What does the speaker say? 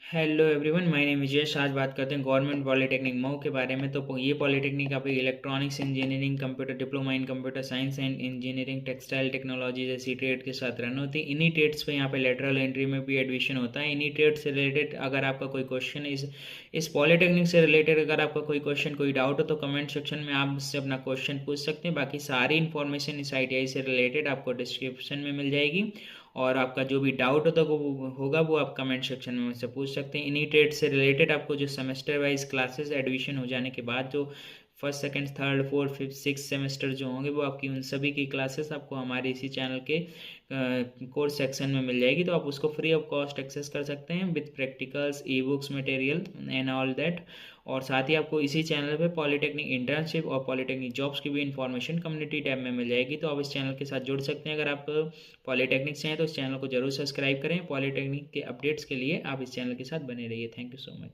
Hello everyone, my name is यश। आज बात करते हैं गवर्नमेंट पॉलिटेक्निक मऊ के बारे में। तो ये पॉलिटेक्निक आप electronics engineering, computer diploma in computer science and engineering, textile technology जैसी ट्रेड के साथ रन होती है। इन्हीं ट्रेड्स पे यहाँ पे लेटरल एंट्री में भी एडमिशन होता है। इन्हीं ट्रेड से रिलेटेड अगर आपका कोई क्वेश्चन इस पॉलिटेक्निक से रिलेटेड अगर आपका कोई क्वेश्चन, कोई डाउट हो तो कमेंट सेक्शन में आप मुझसे अपना क्वेश्चन पूछ सकते हैं। बाकी सारी इन्फॉर्मेशन इस ITI से रिलेटेड आपको डिस्क्रिप्शन में मिल जाएगी। और आपका जो भी डाउट होगा वो आप कमेंट सेक्शन में मुझसे पूछ सकते हैं। इन्हीं ट्रेड से रिलेटेड आपको जो सेमेस्टर वाइज क्लासेस एडमिशन हो जाने के बाद जो first second third fourth fifth six semester जो होंगे वो आपकी उन सभी की क्लासेस आपको हमारे इसी चैनल के कोर्स सेक्शन में मिल जाएगी। तो आप उसको फ्री ऑफ कॉस्ट एक्सेस कर सकते हैं with practicals, e books, material and all that. और साथ ही आपको इसी चैनल पे पॉलिटेक्निक इंटर्नशिप और पॉलिटेक्निक जॉब्स की भी इन्फॉर्मेशन कम्युनिटी टैब में मिल जाएगी। तो आप इस चैनल के साथ जुड़ सकते हैं। अगर आप पॉलिटेक्निक से हैं तो इस चैनल को जरूर सब्सक्राइब करें। पॉलिटेक्निक के अपडेट्स के लिए आप इस चैनल के साथ बने रहिए। Thank you so much.